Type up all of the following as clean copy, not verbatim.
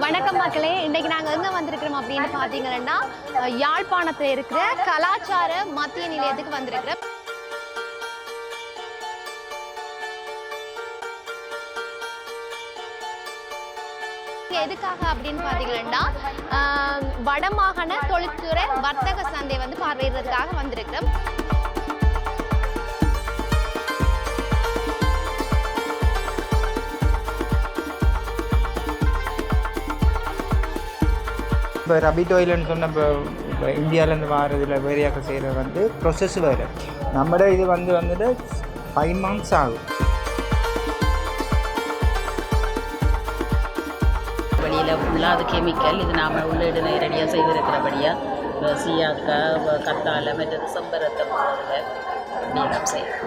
வணக்கம் மக்களே, இன்றைக்கு நாங்கள் எங்கே வந்திருக்கிறோம் அப்படின்னு பார்த்தீங்கன்னா யாழ்ப்பாணத்தில் இருக்கிற கலாச்சார மத்திய நிலையத்துக்கு வந்திருக்கிறோம். எதுக்காக அப்படின்னு பார்த்தீங்கன்னா வடமாகாண தொழில்துறை வர்த்தக சந்தை வந்து பார்வையிடுறதுக்காக வந்திருக்கிறோம். இப்போ ரபிட் ஆயில்னு சொன்ன இப்போ இந்தியாவிலேருந்து வாரதில் வேறையாக செய்கிறது வந்து ப்ரொசஸ் வேறு. நம்மளோட இது வந்துட்டு 5 months ஆகும். வெளியில் ஃபுல்லாக அது கெமிக்கல். இது நாம் உள்ளீடு நேரடியாக செய்திருக்கிறபடியாக சீயாக்காய், கத்தாழை, மற்றது செம்பரத்தை போகிறதுல நீளம் செய்யும்.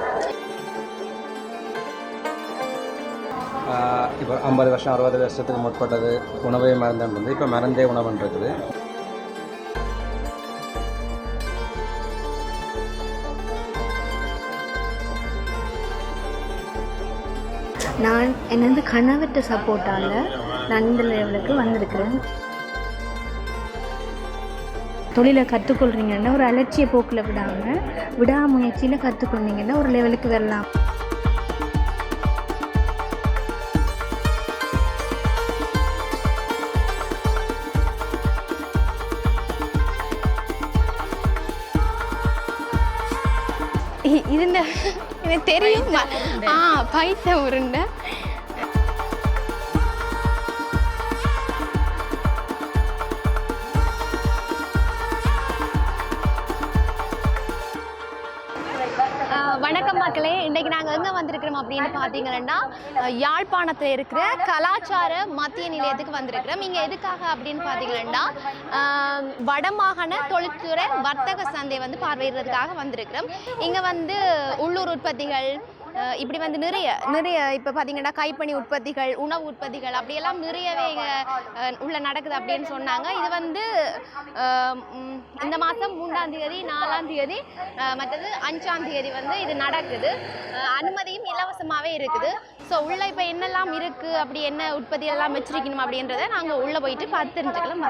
இப்போ 50 வருஷம் 60 வருஷத்துக்கு முற்பட்டது உணவே மருந்துன்னு வந்து இப்போ மருந்தே உணவுன்னு இருக்குது. நான் எனது கணவர்கிட்ட சப்போர்ட்டால் நான் இந்த லெவலுக்கு வந்திருக்கிறேன். தொழிலை கற்றுக்கொள்கிறீங்கன்னா ஒரு அலட்சிய போக்கில் விடாமல் விடாமுயற்சியில் கற்றுக்கொண்டீங்கன்னா ஒரு லெவலுக்கு வரலாம். இதுண்ட எனக்கு தெரியும். பைசா உருண்டை. வணக்கம் மக்களே, இன்றைக்கு நாங்கள் எங்கே வந்திருக்கிறோம் அப்படின்னு பார்த்தீங்கன்னா யாழ்ப்பாணத்தில் இருக்கிற கலாச்சார மத்திய நிலையத்துக்கு வந்திருக்கிறோம். இங்கே எதுக்காக அப்படின்னு பார்த்தீங்கன்னா வடமாகாண தொழில்துறை வர்த்தக சந்தை வந்து பார்வையிடுறதுக்காக வந்திருக்கிறோம். இங்கே வந்து உள்ளூர் உற்பத்திகள் இப்படி வந்து நிறைய இப்போ பார்த்தீங்கன்னா கைப்பணி உற்பத்திகள், உணவு உற்பத்திகள் அப்படியெல்லாம் நிறையவே உள்ள நடக்குது அப்படின்னு சொன்னாங்க. இது வந்து இந்த மாதம் 3ஆம் தேதி 4ஆம் தேதி மற்றது 5ஆம் தேதி வந்து இது நடக்குது. அனுமதியும் இலவசமாகவே இருக்குது. ஸோ உள்ளே இப்போ என்னெல்லாம் இருக்குது, அப்படி என்ன உற்பத்தி எல்லாம் வச்சிருக்கணும் அப்படின்றத நாங்கள் உள்ளே போயிட்டு பார்த்து தெரிஞ்சுக்கலாம்.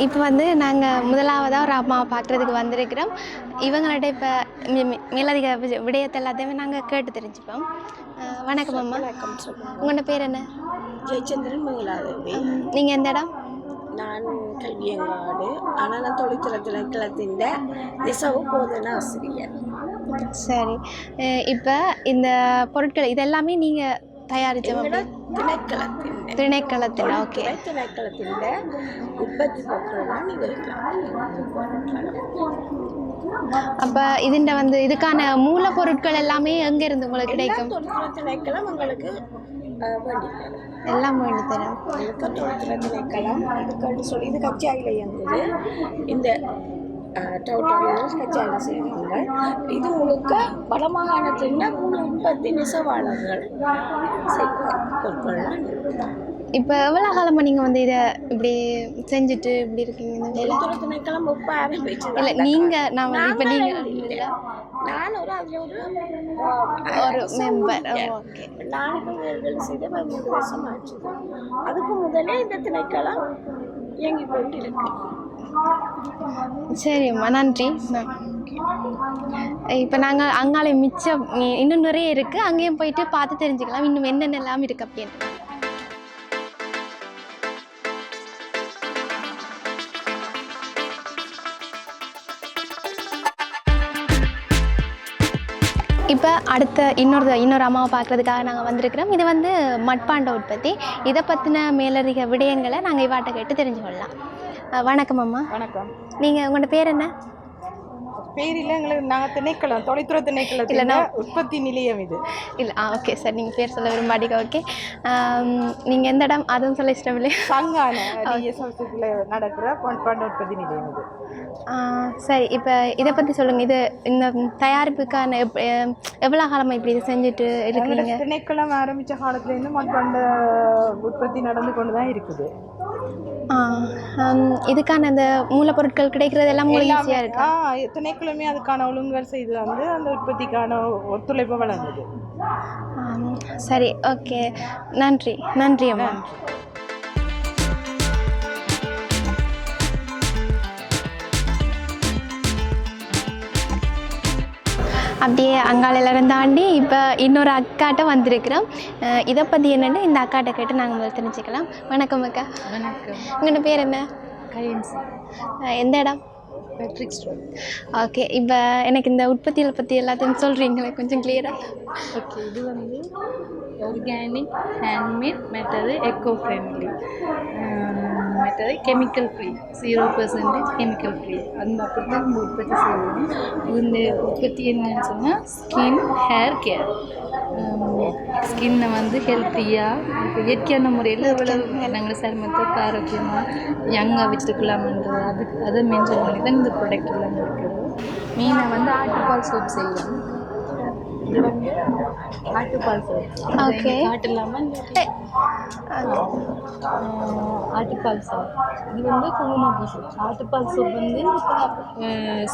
இப்போ வந்து நாங்கள் முதலாவதாக ஒரு அம்மாவை பார்க்குறதுக்கு வந்திருக்கிறோம். இவங்கள்ட்ட இப்போ மேலதிக விடயத்தை எல்லாத்தையுமே நாங்கள் கேட்டு தெரிஞ்சுப்போம். வணக்கம் அம்மா. வணக்கம். உங்களோட பேர் என்ன? ஜெயச்சந்திரன் மங்களாதேவி. நீங்கள் எந்த இடம்? நான் கல்வியங்காடு. ஆனால் நான் தொழில்துறை திணைக்களத்தின் நெசவு போதனா ஆசிரியர். சரி, இப்போ இந்த பொருட்கள் இதெல்லாமே நீங்கள் தயாரித்த திணைக்களத்தில்? ஓகே, திணைக்களத்தின் உற்பத்தி பொருட்கள்லாம் நீங்கள் அப்போ இதுண்ட வந்து இதுக்கான மூலப்பொருட்கள் எல்லாமே எங்கே இருந்து உங்களுக்கு கிடைக்கும்? தொழில்துறை திணைக்களம் உங்களுக்கு எல்லாம் வேண்டி தரும். தொழில்துறை திணைக்களம் இதுக்கு சொல்லி இது கச்சாயில் இயங்குது. இந்த டவுட்டர்கள் கச்சாயில் செய்வாங்க. இது முழுக்க வடமாகாணத்தின் முழு உற்பத்தி நெசவாளர்கள் பொருட்கள்லாம். இப்போ எவ்வளோ காலமாக நீங்கள் வந்து இதை இப்படி செஞ்சுட்டு இப்படி இருக்கீங்க? இந்த தொழில்துறை திணைக்களம் இப்போ ஆரம்பிச்சு இல்லை நீங்கள் நான் இப்போ நீங்கள் நான் ஒரு மெம்பர். ஓகே, நான் இப்போ வேர்கள் செய்த 15 வருஷம் ஆச்சு. அதுக்கு முதலே இந்த திணைக்களம் இயங்கி கொண்டு இருக்கு. சரிம்மா, நன்றி. இப்போ நாங்கள் அங்காலே மிச்சம் இன்னும் நிறைய இருக்குது, அங்கேயும் போயிட்டு பார்த்து தெரிஞ்சுக்கலாம் இன்னும் என்னென்னலாம் இருக்குது அப்படின்னு. இப்போ அடுத்த இன்னொரு அம்மாவை பார்க்குறதுக்காக நாங்கள் வந்திருக்கிறோம். இது வந்து மட்பாண்ட உற்பத்தி. இதை பற்றின மேலதிக விடயங்களை நாங்கள் இவாட்ட கேட்டு தெரிஞ்சு கொள்ளலாம். வணக்கம் அம்மா. வணக்கம். நீங்கள் உங்களோட பேர் என்ன? பேரில் எங்களுக்கு நாங்கள் திணைக்களம் தொலைத்துறை திணைக்களத்தில் இல்லைன்னா உற்பத்தி நிலையம் இது. இல்லை ஓகே சார், நீங்கள் பேர் சொல்ல விரும்பாடிங்க. ஓகே, நீங்கள் எந்த இடம் அதுவும் சொல்ல இஷ்டம் இல்லையா? சங்கான டிஎஸ்எஸ்ல நடக்கிற பண்பாட்டு உற்பத்தி நிலையம் இது. சரி, இப்போ இதை பற்றி சொல்லுங்கள். இது இந்த தயாரிப்புக்கான எவ்வளோ காலமாக இப்படி இதை செஞ்சுட்டு இருக்கிறீங்க? திணைக்களம் ஆரம்பித்த காலத்துலேருந்து மண்பாண்ட உற்பத்தி நடந்து கொண்டு தான் இருக்குது. இதுக்கான அந்த மூலப்பொருட்கள் கிடைக்கிறது எல்லாம் ஈஸியாக இருக்கு. திணைக்களமே அதுக்கான ஒழுங்குகள் செய்து வந்து அந்த உற்பத்திக்கான ஒத்துழைப்பை வழங்குது. சரி, ஓகே, நன்றி. நன்றி அம்மா. அப்படியே அங்காலையிலேருந்து தாண்டி இப்போ இன்னொரு அக்காட்ட வந்திருக்கிறோம். இதை பற்றி என்னென்னு இந்த அக்காட்ட கேட்டு நாங்கள் முதல்ல தெரிஞ்சுக்கலாம். வணக்கம் அக்கா. வணக்கம். உங்களோட பேர் என்ன? கயன்சி. எந்த இடம்? Patrick's road. ஓகே, இப்போ எனக்கு இந்த உற்பத்திகளை பற்றி எல்லாத்தையும் சொல்கிறீங்களே கொஞ்சம் கிளியராக? ஓகே, இது வந்து ஆர்கானிக் ஹேண்ட்மேட், மற்றது எக்கோ ஃப்ரெண்ட்லி, மற்றது கெமிக்கல் ஃப்ரீ, 0% கெமிக்கல் ஃப்ரீ. அந்த அப்படி தான் நம்ம உற்பத்தி செய்வோம். இந்த உற்பத்தி என்னன்னு சொன்னால் ஸ்கின் ஹேர் கேர். ஸ்கின்னை வந்து ஹெல்த்தியாக இப்போ இயற்கையான முறையில் எவ்வளவு நாங்கள் சருமத்தை ஆரோக்கியமாக யங்காக வச்சுருக்கலாம்ன்றது அதை மென்ஷன் பண்ணி தான் இந்த ப்ராடக்ட் எல்லாம் இருக்குது. மெயினாக வந்து ஆட்டுப்பால் சோப் செய்யலாம். இது வந்து ஆட்டுப்பால் சோப். ஓகே, ஆட்டு இல்லாமல் ஆட்டுப்பால் சோப். இது வந்து குங்குமப்பூ சோப். ஆட்டுப்பால் சோப் வந்து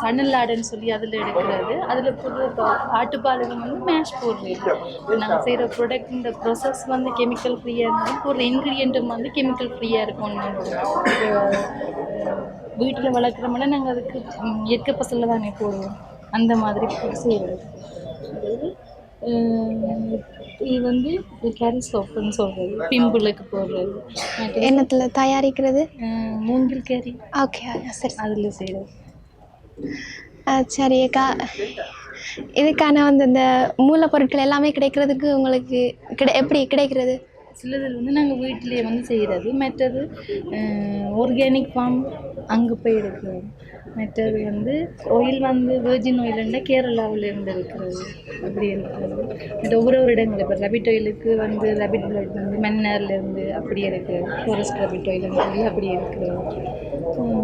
சணலாடுன்னு சொல்லி அதில் எடுக்கிறது. அதில் போடுற ஆட்டுப்பாலுக்கு வந்து மேஷ் போடுறது. நாங்கள் செய்கிற ப்ராடக்ட் இந்த ப்ராசஸ் வந்து கெமிக்கல் ஃப்ரீயாக இருந்தாலும் போடுற இன்க்ரீடியண்ட்டும் வந்து கெமிக்கல் ஃப்ரீயாக இருக்கும்னு. இப்போ வீட்டில் வளர்க்குறோம்னா நாங்கள் அதுக்கு இயற்கை பசலில் தானே போடுவோம். அந்த மாதிரி போட்டு செய்கிறது. இது வந்து கேரி சோப்புன்னு சொல்கிறது, பிம்பிளுக்கு போடுறது. எண்ணத்தில் தயாரிக்கிறது மூங்கில் கேரி. ஓகே, சரி, அதில் செய்கிறது. சரி அக்கா, இதுக்கான வந்து இந்த மூலப்பொருட்கள் எல்லாமே கிடைக்கிறதுக்கு உங்களுக்கு எப்படி கிடைக்கிறது? சிலதில் வந்து நாங்கள் வீட்டிலேயே வந்து செய்கிறது. மற்றது ஆர்கானிக் ஃபார்ம் அங்கே போய் எடுக்கிறது. மற்றது வந்து ஆயில் வந்து வெர்ஜின் ஆயில்னா கேரளாவிலேருந்து இருக்கிறது. அப்படி இருக்கிறது. மற்ற ஒவ்வொரு இடங்கள் இப்போ ரபிட் ஆயிலுக்கு வந்து ரபிட் பிளட் வந்து மன்னார்லேருந்து அப்படி இருக்குது. ஃபாரஸ்ட் ரபிட் ஆயிலுங்கிறது அப்படி இருக்கிறது.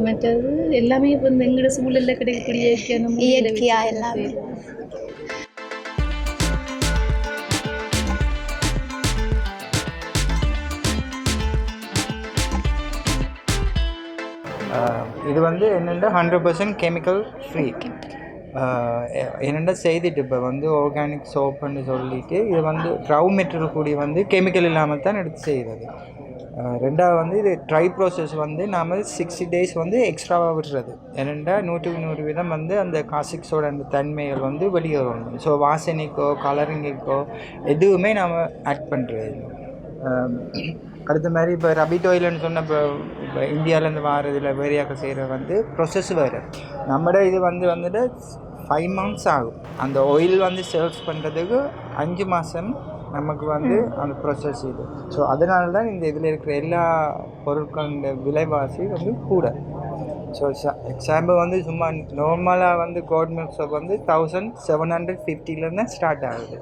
மற்றது எல்லாமே இப்போ இந்த எங்களோட சூழலில் கிடைக்கக்கூடிய இயற்கையாக எல்லாமே. இது வந்து என்னென்னா 100% கெமிக்கல் ஃப்ரீ. என்னென்னா செய்துட்டு இப்போ வந்து ஆர்கானிக் சோப்புன்னு சொல்லிட்டு இது வந்து ரவ் மெட்டீரியல் கூடி வந்து கெமிக்கல் இல்லாமல் தான் எடுத்து செய்கிறது. ரெண்டாவது வந்து இது ட்ரை ப்ராசஸ் வந்து நாம் 60 days வந்து எக்ஸ்ட்ராவாக விடுறது. என்னென்னா 100% வந்து அந்த காசிக்ஸோட அந்த தன்மைகள் வந்து வெளியே வரணும். ஸோ வாசனைக்கோ கலரிங்குக்கோ எதுவுமே நாம் ஆட் பண்ணுறது. அடுத்த மாதிரி இப்போ ரபிட் ஆயில்னு சொன்ன இப்போ இந்தியாவிலேருந்து வாரதில் வேறையாக செய்கிற வந்து ப்ரொசஸ் வேறு. நம்மட இது வந்துட்டு 5 months ஆகும். அந்த ஆயில் வந்து சேல்ஸ் பண்ணுறதுக்கு 5 மாதம் நமக்கு வந்து அந்த ப்ரொசஸ் இது. ஸோ அதனால தான் இந்த இதில் இருக்கிற எல்லா பொருட்களோட விலைவாசி வந்து கூட. ஸோ எக்ஸாம்பிள் வந்து சும்மா நார்மலாக வந்து கோட் மில்க் சோப் வந்து 1750 ஸ்டார்ட் ஆகுது.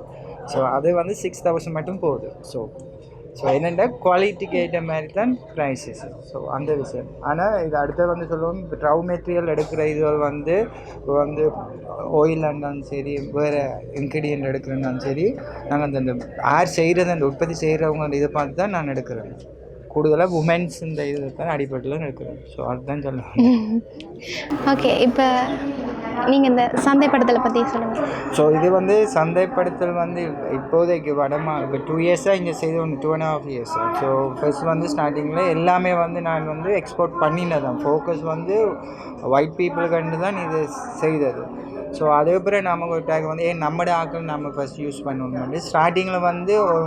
ஸோ அது வந்து 6000 மட்டும் போகுது. ஸோ என்னென்னா குவாலிட்டிக்கு ஏற்ற மாதிரி தான் ப்ரைஸஸ். ஸோ அந்த விஷயம். ஆனால் இது அடுத்த வந்து சொல்லுவோம், ரவ் மெட்டீரியல் எடுக்கிற இதுகள் வந்து இப்போ வந்து ஆயிலாக இருந்தாலும் சரி, வேறு இன்க்ரீடியன்ட் எடுக்கிறனாலும் சரி, நாங்கள் அந்த யார் செய்கிறது அந்த உற்பத்தி செய்கிறவங்க இதை பார்த்து தான் நான் எடுக்கிறேன். கூடுதலாக உமன்ஸ் இந்த இது தான் அடிப்படையில் எடுக்கிறேன். ஸோ அதுதான் சொல்லுவேன். ஓகே, இப்போ நீங்கள் இந்த சந்தைப்படுத்தலை பற்றி சொல்லுங்கள். ஸோ இது வந்து சந்தைப்படுத்தல் வந்து இப்போதைக்கு இப்போ 2 years இங்கே செய்து 2.5 years. ஸோ ஃபர்ஸ்ட் வந்து ஸ்டார்டிங்கில் எல்லாமே வந்து நான் வந்து எக்ஸ்போர்ட் பண்ணினதான். ஃபோக்கஸ் வந்து ஒயிட் பீப்புளுக்கு தான் இது செய்தது. ஸோ அதுக்கப்புறம் நமக்கு ஒரு டேக் வந்து நம்மட ஆக்கள் நம்ம ஃபஸ்ட் யூஸ் பண்ணணும். ஸ்டார்டிங்கில் வந்து ஒரு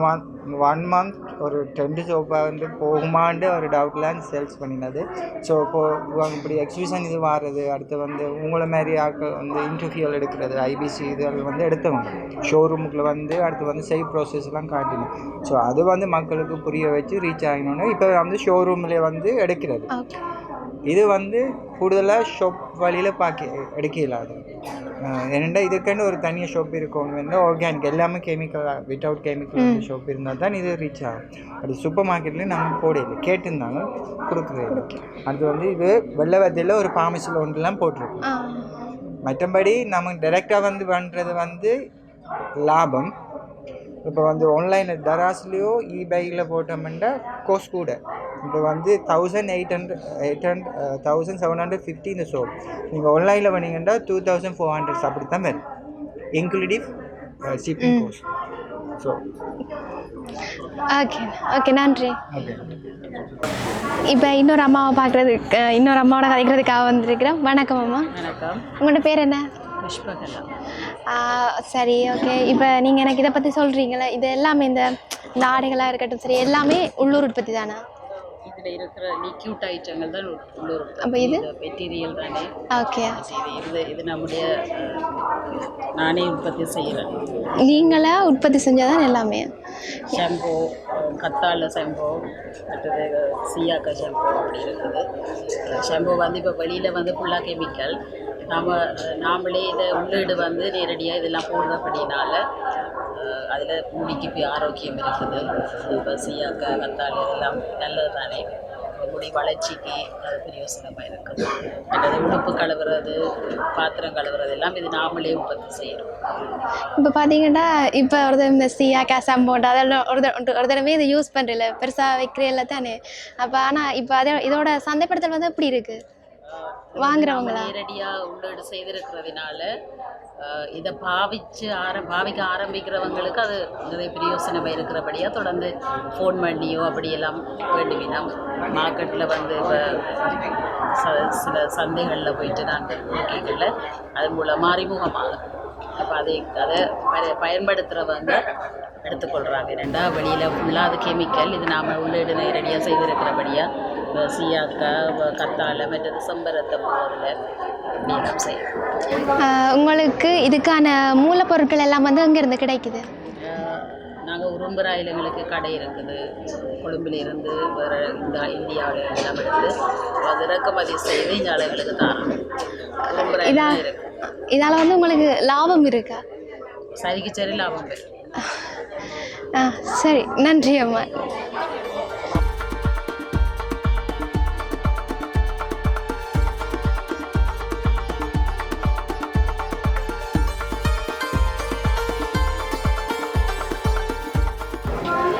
1 month ஒரு 10 சோப்பாக வந்து போகுமான்னு ஒரு டவுட்லாம் சேல்ஸ் பண்ணினது. ஸோ இப்போது இப்படி எக்ஸிபிஷன் இது வாரது, அடுத்து வந்து உங்களை மாதிரி ஆக்கள் வந்து இன்டர்வியூவில் எடுக்கிறது, ஐபிசி இதில் வந்து எடுத்தவங்க ஷோரூமுக்குள்ள வந்து அடுத்து வந்து செய் ப்ராசஸ்லாம் காட்டினோம். ஸோ அது வந்து மக்களுக்கு புரிய வச்சு ரீச் ஆகினோன்னே இப்போ வந்து ஷோரூம்லேயே வந்து எடுக்கிறது. இது வந்து கூடுதலாக ஷாப் வழியில் எடுக்க இல்லாது. ஏன்னா இதுக்குன்னு ஒரு தனியாக ஷாப் இருக்கணும். ஆர்கானிக் எல்லாமே கெமிக்கலாக வித்தவுட் கெமிக்கல் ஷாப் இருந்தால் தான் இது ரீச் ஆகும். அப்படி சூப்பர் மார்க்கெட்லேயும் நம்ம போடல, கேட்டிருந்தாங்க கொடுக்குறது. அது வந்து இது வெள்ளை வத்தையில் ஒரு ஃபார்மசியில் ஒன்றுலாம் போட்டிருக்கோம். மற்றபடி நம்ம டைரெக்டாக வந்து பண்ணுறது வந்து லாபம். இப்போ வந்து ஆன்லைனில் தராஸ்லேயோ இபேயில் போட்டோம்னா கோர்ஸ் கூட இப்போ வந்து 1750 இந்த ஷோப். நீங்கள் ஆன்லைனில் பண்ணிங்கன்னா 2400 அப்படி தான் வரும், inclusive shipping course. So okay okay, நன்றி. ஓகே. இப்போ இன்னொரு அம்மாவை பார்க்குறதுக்கு, இன்னொரு அம்மாவோட கதைக்கிறதுக்காக வந்திருக்கிறேன். வணக்கம் அம்மா. வணக்கம். உங்களோட பேர் என்ன? புஷ்பகலா. சரி, ஓகே. இப்போ நீங்கள் எனக்கு இதை பற்றி சொல்கிறீங்களே, இது எல்லாமே இந்த ஆடைகளாக இருக்கட்டும் சரி, எல்லாமே உள்ளூர் உற்பத்தி தானே? இதில் இருக்கிற லிக்யூட் ஐட்டங்கள் தான் உள்ளூர். அப்போ இது மெட்டீரியல் தானே. ஓகே. இது நம்முடைய நானே உற்பத்தி செய்கிறேன். நீங்களா உற்பத்தி செஞ்சால் எல்லாமே? ஷாம்போ, கத்தாழை ஷாம்போ, மற்றது சியாக்கா ஷாம்போ அப்படி இருக்குது. ஷாம்போ வந்து இப்போ வெளியில் வந்து ஃபுல்லாக கெமிக்கல். நாமளே இதை உள்ளீடு வந்து நேரடியாக இதெல்லாம் போடுறபடினால அதில் முடிக்கு போய் ஆரோக்கியம் இருக்குது. இப்போ சியாக்கா, கத்தாழை இதெல்லாம் நல்லது தானே, முடி வளர்ச்சிக்கு அது பிரயோசனமாக இருக்குது. மற்றது உடுப்பு கழுவுறது, பாத்திரம் கழுவுறது எல்லாம் இது நாமளே உற்பத்தி செய்யணும். இப்போ பார்த்தீங்கன்னா இப்போ ஒரு இந்த சியாக்கா சம்போண்ட் அதெல்லாம் ஒரு தடவை இதை யூஸ் பண்ணுறல, பெருசாக வைக்கிறதில்ல தானே. அப்போ ஆனால் இப்போ இதோட சந்தைப்படுத்தல் வந்து எப்படி இருக்குது? வாங்குறவங்களா நேரடியாக உள்ளீடு செய்திருக்கிறதுனால இதை பாவிக்க ஆரம்பிக்கிறவங்களுக்கு அது நிறைய பிரயோசனமாக இருக்கிறபடியாக தொடர்ந்து ஃபோன் பண்ணியோ அப்படியெல்லாம் வேண்டுவினா மார்க்கெட்டில் வந்து இப்போ சில சந்தைகளில் போயிட்டு நாங்கள் கேட்கல, அது மூலமாக அறிமுகமாகும். அப்போ அதை பயன்படுத்துகிறவங்க எடுத்துக்கொள்கிறாங்க. ஏன்னா வெளியில் ஃபுல்லாக அது கெமிக்கல், இது நாம் உள்ளீடு நேரடியாக செய்திருக்கிறபடியாக சியாக்கா, கத்தாழை, மற்றது செம்பருத்தி போதில் நீளம் செய்யும். உங்களுக்கு இதுக்கான மூலப்பொருட்கள் எல்லாம் வந்து அங்கேருந்து கிடைக்குது? நாங்கள் உரும்புராயில் எங்களுக்கு கடை இருக்குது. கொழும்பிலிருந்து வேறு இந்தியாவில் எல்லாம் எடுத்து அது இறக்குமதி செய்து இந்த ஆளுங்களுக்கு தரோம். உரும்புராயில் இருக்குது. இதால் வந்து உங்களுக்கு லாபம் இருக்கா? சரிக்கு சரி லாபம் பெறும். சரி, நன்றி அம்மா.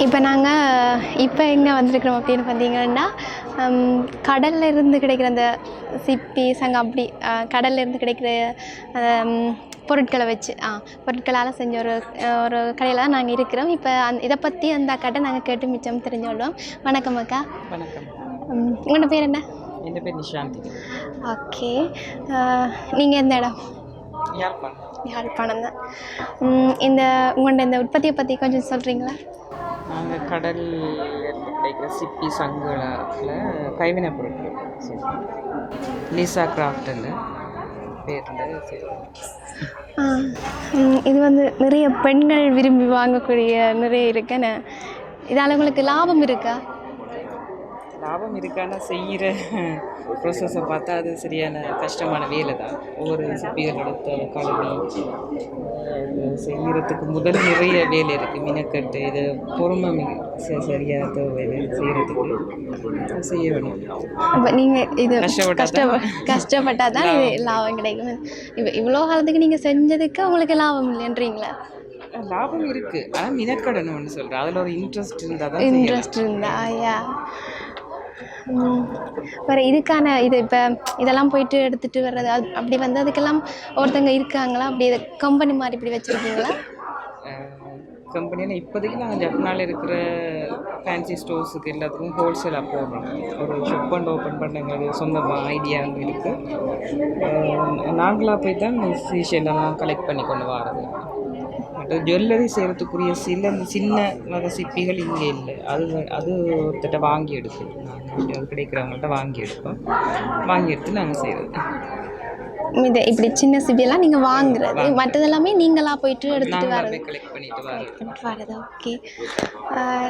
இப்போ நாங்கள் எங்கே வந்திருக்கிறோம் அப்படின்னு பார்த்தீங்கன்னா, கடலில் இருந்து கிடைக்கிற அந்த சிப்பி சங்கம் அப்படி கடலில் இருந்து கிடைக்கிற பொருட்களை வச்சு பொருட்களால் செஞ்ச ஒரு கடையில் தான் நாங்கள் இருக்கிறோம். இப்போ இதை பற்றி அந்த அக்காட்ட நாங்கள் கேட்டு மிச்சம் தெரிஞ்சுள்ளோம். வணக்கம் அக்கா. வணக்கம். உங்களோட பேர் என்ன? என் பேர் நிஷாந்தி. ஓகே. நீங்கள் எந்த இடம்? யாழ்ப்பாணம். யாழ்ப்பாணம் தான். உங்களோட இந்த உற்பத்தியை பற்றி கொஞ்சம் சொல்கிறீங்களா? நாங்கள் கடலில் கிடைக்கிற சிப்பி சங்குகளில் கைவினை பொருட்கள் லீசா கிராஃப்ட்னு பேரில் செய்வோம். இது வந்து நிறைய பெண்கள் விரும்பி வாங்கக்கூடிய நிறைய இருக்குன்னு. இதால் உங்களுக்கு லாபம் இருக்கா? லாபம் இருக்கான செய்கிற ப்ரொசஸை பார்த்தா அது சரியான கஷ்டமான வேலை தான். ஒவ்வொரு சிப்பிகள் எடுத்து கழுவி செய்கிறதுக்கு முதல் நிறைய வேலை இருக்குது. மினக்கட்டு இது பொறுமை சரியாக தேவை செய்கிறதுக்கு செய்ய வேணும். அப்போ நீங்கள் இது கஷ்டப்பட்டால் தான் இது லாபம் கிடைக்கும். இவ்வளோ காலத்துக்கு நீங்கள் செஞ்சதுக்கு உங்களுக்கு லாபம் இல்லைன்றீங்களா? லாபம் இருக்குது, ஆனால் மினக்கடன்னு ஒன்று சொல்கிறேன். அதில் ஒரு இன்ட்ரெஸ்ட் இருந்தால் தான். இன்ட்ரெஸ்ட் இருந்தா யா. வேறு இதுக்கான இது இப்போ இதெல்லாம் போயிட்டு எடுத்துகிட்டு வர்றது அப்படி வந்து அதுக்கெல்லாம் ஒருத்தங்க இருக்காங்களா? அப்படி இது கம்பெனி மாதிரி இப்படி வச்சுருக்கீங்களா? கம்பெனியில் இப்போதைக்கு நாங்கள் ஜப்னாவில் இருக்கிற ஃபேன்சி ஸ்டோர்ஸுக்கு எல்லாத்துக்கும் ஹோல்சேலாக போடுறோம். ஒரு ஷாப் அண்ட் ஓப்பன் பண்ணுங்கிறது சொந்தமாக ஐடியா இருக்குது. நாங்களாக போய் தான் சீஷெல்லாம் கலெக்ட் பண்ணி கொண்டு வர்றது. மற்ற ஜுவல்லரி செய்கிறதுக்குரிய சின்ன வகை சிப்பிகள் இங்கே இல்லை. அது ஒருத்தட்ட வாங்கி எடுக்கணும். நாங்கள் அது கிடைக்கிறவங்கள்ட்ட வாங்கி எடுத்து நாங்கள் செய்கிறது. இது இப்படி சின்ன சிப்பியெல்லாம் நீங்கள் வாங்குறது, மற்றதெல்லாமே நீங்களாக போயிட்டு எடுத்துகிட்டு வரது, கலெக்ட் பண்ணிட்டு வரது. ஓகே,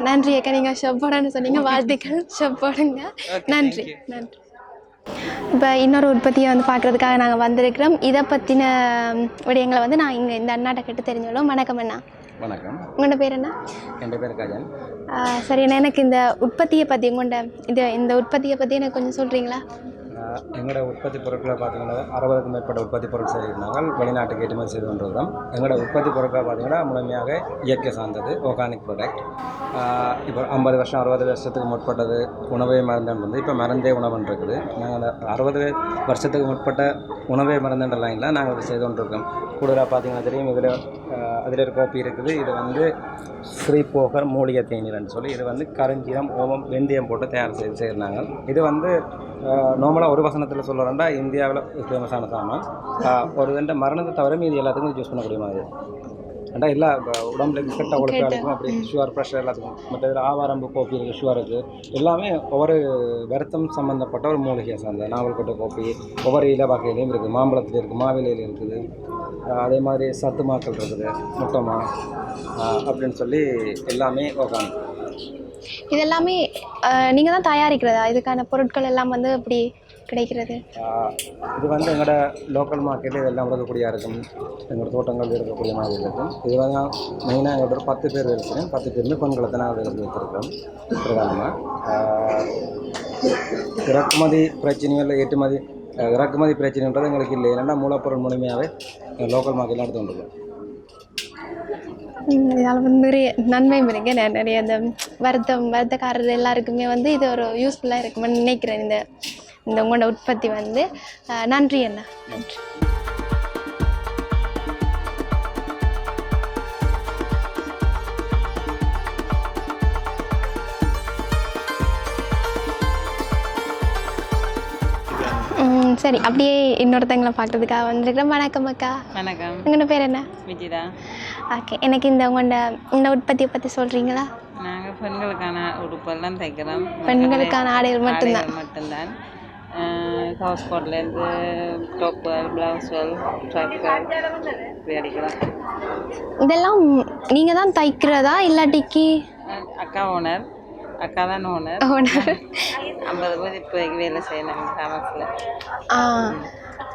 நன்றி அக்கா. நீங்கள் ஷாப் போடன்னு சொன்னீங்க, வாழ்த்துக்கள். ஷாப் போடுங்க. நன்றி. இப்போ இன்னொரு உற்பத்தியை வந்து பார்க்குறதுக்காக நாங்கள் வந்திருக்கிறோம். இதை பற்றின விடயங்களை வந்து நான் இங்கே இந்த அண்ணாட்ட கேட்டு தெரிஞ்சுள்ளோம். வணக்கம் அண்ணா. வணக்கம். உங்களோட பேர் என்ன? என் பேர் கஜன். சரி அண்ணா, எனக்கு இந்த உற்பத்தியை பற்றி இந்த உற்பத்தியை பற்றி எனக்கு கொஞ்சம் சொல்கிறீங்களா? எங்களோட உற்பத்தி பொருட்களை பார்த்தீங்கன்னா 60க்கும் மேற்பட்ட உற்பத்தி பொருட்கள் செய்திருந்தாங்க. வெளிநாட்டுக்கு ஏற்றுமதி செய்து கொண்டிருக்கிறோம். எங்களோட உற்பத்தி பொருட்களை பார்த்தீங்கன்னா முழுமையாக இயற்கை சார்ந்தது, ஆர்கானிக் ப்ராடக்ட். இப்போ 50 வருஷம் 60 வருஷத்துக்கு முற்பட்டது உணவே மருந்துன்னு வந்து இப்போ மருந்தே உணவுன்னு இருக்குது. நாங்கள் 60 வருஷத்துக்கு முற்பட்ட உணவே மருந்துன்ற லைனில் நாங்கள் செய்து கொண்டிருக்கோம். கூடுதலாக பார்த்தீங்கன்னா தெரியும், அதில் ஒரு கோப்பி இருக்குது. இது வந்து ஸ்ரீபோகர் மூலிகை தேநீர்னு சொல்லி இது வந்து கருஞ்சீரம், ஓமம், வெந்தயம் போட்டு தயார் செய்கிறாங்க. இது வந்து நார்மலாக ஒரு வசனத்தில் சொல்கிறோம்னா இந்தியாவில் ஃபேமஸான சாமான். ஒரு ரெண்டு மரணத்தை தவிர மீது எல்லாத்துக்கும் யூஸ் பண்ணக்கூடிய மாதிரி. ஏன்னா எல்லா உடம்புல இன்ஃபெக்ட் அவங்களுக்கு அழைக்கும். அப்படி சுகர், ப்ரெஷர் எல்லாத்துக்கும். மற்ற ஆவாரம்பு கோப்பி இருக்குது, சுகர் இருக்குது. எல்லாமே ஒவ்வொரு வருத்தம் சம்மந்தப்பட்ட ஒரு மூலிகை சார்ந்த நாவல்கொட்டை கோப்பி ஒவ்வொரு இலை வகையிலையும் இருக்குது. மாம்பழத்தில் இருக்குது, மாவிலையில் இருக்குது. அதே மாதிரி சத்துமாக்கள் இருக்குது, முட்டமா அப்படின்னு சொல்லி எல்லாமே ஆர்கானிக். இதெல்லாமே நீங்கள் தான் தயாரிக்கிறதா? இதுக்கான பொருட்கள் எல்லாம் வந்து எப்படி கிடைக்கிறது? இது வந்து எங்களோட லோக்கல் மார்க்கெட்டில் இதெல்லாம் இருக்கக்கூடிய இருக்கும். எங்களோட தோட்டங்கள் இருக்கக்கூடிய மாதிரி இருக்கும். இது வந்து மெயினாக எங்களோட 10 பேர் இருக்கிறேன். 10 பேருமே பெண்களை தான் நாங்கள் வச்சுருக்கோம். பிரதானமாக இறக்குமதி பிரச்சனையும் இல்லை, ஏற்றுமதி இறக்குமதி பிரச்சனைன்றது எங்களுக்கு இல்லை. ஏன்னா மூலப்பொருள் முழுமையாகவே லோக்கல் மார்க்கெட்லாம் எடுத்து கொண்டிருக்கோம். இதால் வந்து நிறைய நன்மையும் இருக்கு. நிறைய இந்த வருத்தக்காரர் எல்லாருக்குமே வந்து இது ஒரு யூஸ்ஃபுல்லாக இருக்குமென்னு நினைக்கிறேன். இந்த உங்களோட உற்பத்தி வந்து. நன்றி அண்ணா, நன்றி. சரி, அப்படியே இன்னொருத்தங்களை பார்க்குறதுக்காக வந்திருக்கிறேன். வணக்கம் அக்கா. வணக்கம். உங்களோட பேர் என்ன? விஜிதா. ஓகே, எனக்கு இந்த உற்பத்தியை பற்றி சொல்கிறீங்களா? நாங்கள் பெண்களுக்கான உடுப்பெல்லாம் தைக்கிறோம். பெண்களுக்கான ஆடைகள் மட்டும்தான். ஹவுஸ் கோட்லேருந்து டாப்புகள், ப்ளவுஸ்கள், ட்ராப்கள் இப்படி அடிக்கலாம். இதெல்லாம் நீங்கள் தான் தைக்கிறதா இல்லாட்டிக்கு? அக்கா தான் ஓனர். 50 பேர் இப்போதைக்கு வேலை செய்யணும் கிராமத்தில்.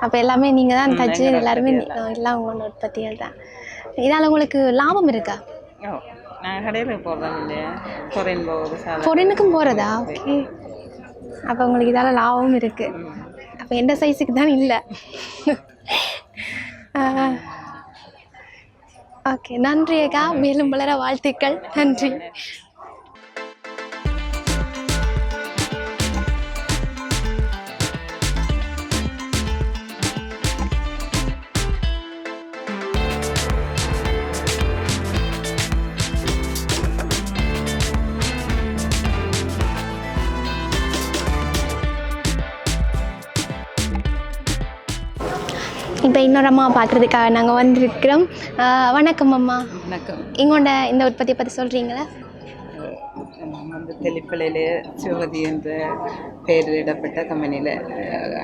அப்போ எல்லாமே நீங்கள் தான் தைச்சி எல்லாருமே எல்லாம் உங்களோட உற்பத்திகள் தான். இதால் உங்களுக்கு லாபம் இருக்கா? நாங்கள் கடையில் போடுறோம் இல்லையா, ஃபாரின் போகுது. ஃபாரினுக்கும் போகிறதா? ஓகே, அப்போ உங்களுக்கு இதால் லாபமும் இருக்குது. அப்போ எந்த சைஸுக்கு தான் இல்லை. ஓகே, நன்றி அக்கா. மேலும் வளர வாழ்த்துக்கள். நன்றி. இப்போ இன்னொரு அம்மா பார்க்குறதுக்காக நாங்கள் வந்திருக்கிறோம். வணக்கம் அம்மா. வணக்கம். எங்களோட இந்த உற்பத்தியை பற்றி சொல்கிறீங்களா? வந்து தெளிப்பலையில் சிவதி என்ற பெயரிடப்பட்ட கம்பெனியில்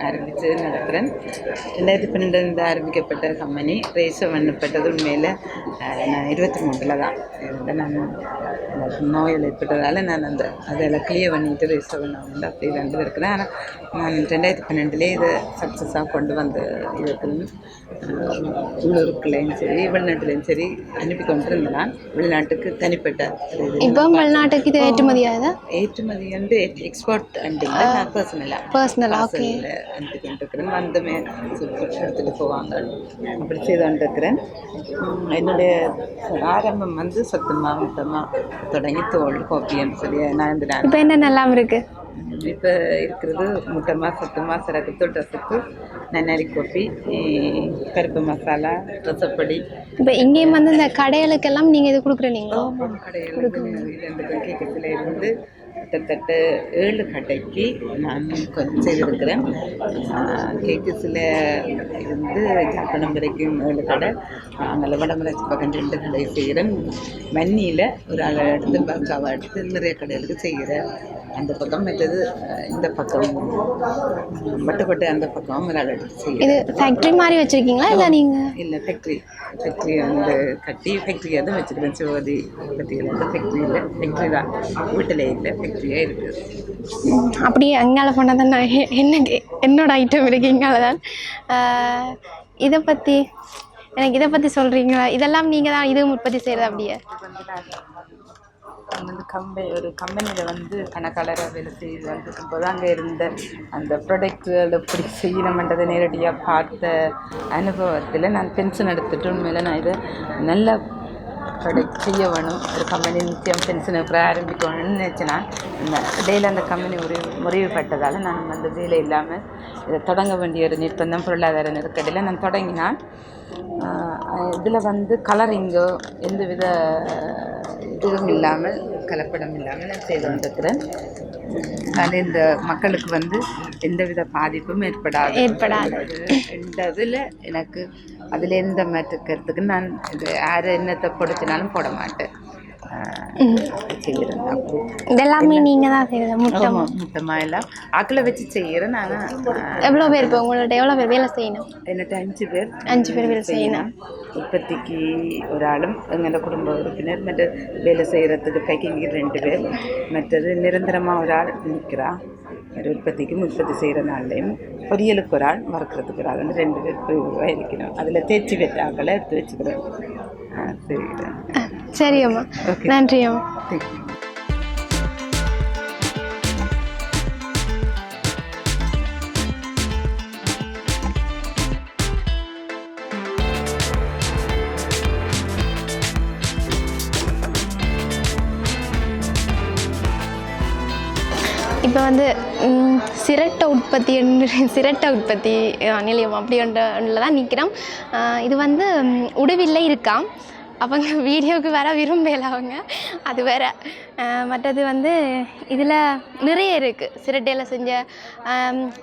ஆரம்பித்து நடத்துகிறேன். 2012 ஆரம்பிக்கப்பட்ட கம்பெனி ரெஜிஸ்டர் பண்ணப்பட்டது உண்மையில் நான் 23 தான். நான் நோயில் ஏற்பட்டதால் நான் அதெல்லாம் கிளியர் பண்ணிட்டு ரெஜிஸ்டர் பண்ண அப்படி வந்து இருக்கிறேன். ஆனால் நான் 2012 இதை சக்ஸஸாக கொண்டு வந்து இருக்கிறேன். உள்ளூருக்குள்ளேயும் சரி வெளிநாட்டுலேயும் சரி அனுப்பி கொண்டு இருந்தேன். வெளிநாட்டுக்கு தனிப்பட்ட இப்போ வெளிநாட்டுக்கு இது ஏற்றுமதியாகுதா? ஏற்றுமதி வந்து எக்ஸ்போர்ட் அண்டில் நான் பர்சனலாக அனுப்பி கொண்டிருக்கிறேன். வந்துமே எடுத்துகிட்டு போவாங்க, அப்படி செய்து கொண்டிருக்கிறேன். என்னுடைய ஆரம்பம் வந்து சத்துமா முட்டமாக தொடங்கி தோல் கோப்பின்னு சொல்லி நான் இப்போ என்ன நல்லா இருக்குது? இப்போ இருக்கிறது முட்டமா, சத்துமா, சரக்கு, ரசத்து, நன்னாரி கோப்பி, கருப்பு மசாலா, ரசப்பொடி. இப்போ இங்கேயும் வந்து இந்த கடைகளுக்கெல்லாம் நீங்கள் இது கொடுக்குறீங்களா? கடைகளுக்கு 2 கேக்கத்தில் இருந்து கிட்டத்தட்ட 7 கடைக்கு நான் கொஞ்சம் செய்திருக்கிறேன். கேக்கஸில் இருந்து ஜாப்பனம் வரைக்கும் 7 கடை, அங்கே வடமராட்சி பக்கம் 2 கடை செய்கிறேன். மன்னியில் ஒரு ஆள் எடுத்து பக்காவை எடுத்து நிறைய கடைகளுக்கு செய்கிறேன். அந்த பக்கம் மற்றது இந்த பக்கம் வட்டுக்கோட்டை அந்த பக்கம் ஒரு ஆள் எடுத்து செய்கிறேன். இது ஃபேக்ட்ரி மாதிரி வச்சுருக்கீங்களா இல்லை நீங்கள்? இல்லை, ஃபேக்ட்ரி வந்து கட்டி ஃபேக்ட்ரி தான் வச்சுக்கிறேன். சிவதி பற்றியில் வந்து ஃபேக்ட்ரி தான், வீட்டில் இல்லை. திருப்தியாக இருக்குது. அப்படியே அங்கால போனால் தான் நான் எனக்கு என்னோட ஐட்டம் இருக்குது இங்கால தான். இதை பற்றி எனக்கு இதை பற்றி சொல்கிறீங்களா? இதெல்லாம் நீங்கள் தான் இது உற்பத்தி செய்கிறது அப்படியே? ஒரு கம்பெனியில் வந்து கணக்காளராக வேலை செய்து வந்துருக்கும்போது அங்கே இருந்த அந்த ப்ராடக்ட்கள் எப்படி செய்யணுமென்றதை நேரடியாக பார்த்த அனுபவத்தில் நான் பென்ஷன் எடுத்துகிட்டு உண்மையில் நான் இதை நல்ல ப்ராடக்ட் செய்ய வேணும், ஒரு கம்பெனி நிச்சயம் பென்ஷன் அப்புறம் ஆரம்பிக்கணும்னு நினச்சேன்னா இந்த இடையில் அந்த கம்பெனி முறிவுப்பட்டதால் நான் அந்த வேலை இல்லாமல் இதை தொடங்க வேண்டிய ஒரு நிர்பந்தம் பொருளாதார நெருக்கடியில் நான் தொடங்கினான். இதில் வந்து கலரிங்கோ எந்தவித இதுவும் இல்லாமல் கலப்படம் இல்லாமல் நான் செய்து வந்திருக்கிறேன். அதனால் இந்த மக்களுக்கு வந்து எந்தவித பாதிப்பும் ஏற்படாது. இந்த இதில் எனக்கு அதில் எந்த மாற்றுக்கிறதுக்கு நான் இது யார் என்னத்தை பொடிச்சினாலும் போட மாட்டேன், செய்கிறேன். அப்படி இதெல்லாமே நீங்கள் தான் செய்கிறது? முட்டமாக எல்லாம் ஆக்களை வச்சு செய்கிறேன். ஆனால் எவ்வளோ பேர் இப்போ உங்கள்ட்ட எவ்வளோ பேர் வேலை செய்யணும்? என்னட்ட 5 பேர். 5 பேர் வேலை செய்யணும். உற்பத்திக்கு ஒரு ஆளும், எங்களோட குடும்ப உறுப்பினர், மற்ற வேலை செய்கிறதுக்கு பேக்கிங்கு 2 பேர், மற்றது நிரந்தரமாக ஒரு ஆள் நிற்கிறா. ஒரு உற்பத்தி செய்கிற நாள்லையும் பொரியலுக்கு ஒரு ஆள், மறக்கிறதுக்கு ஒரு ஆள், 2 பேர் ரூபாய் இருக்கணும். அதில் தேய்ச்சி வச்ச ஆக்களை எடுத்து வச்சுக்கிறேன். சரிக்கிறேன். சரி அம்மா, நன்றி அம்மா. தேங்க்யூ. இப்போ வந்து சிரட்டை உற்பத்தி நிலையம் அப்படி ஒன்றில் தான் நிற்கிறோம். இது வந்து உடுவில்லை இருக்காம். அவங்க வீடியோவுக்கு வர விரும்பல அவங்க, அது வேறு. மற்றது வந்து இதில் நிறைய இருக்குது. சிரட்டையில் செஞ்ச